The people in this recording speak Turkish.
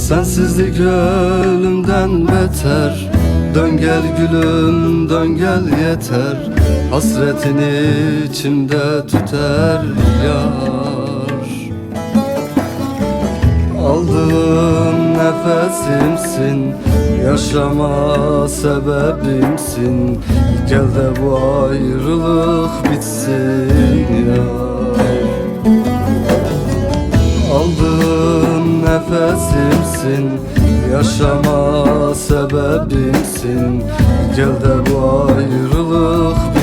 Sensizlik ölümden beter. Dön gel gülüm, dön gel yeter. Hasretini içimde tüter yar. Aldığım nefesimsin, yaşama sebebimsin. Gel de bu ayrılık bitsin yar. Aldığım nefesimsin, yaşama sebebimsin. Gel de bu ayrılık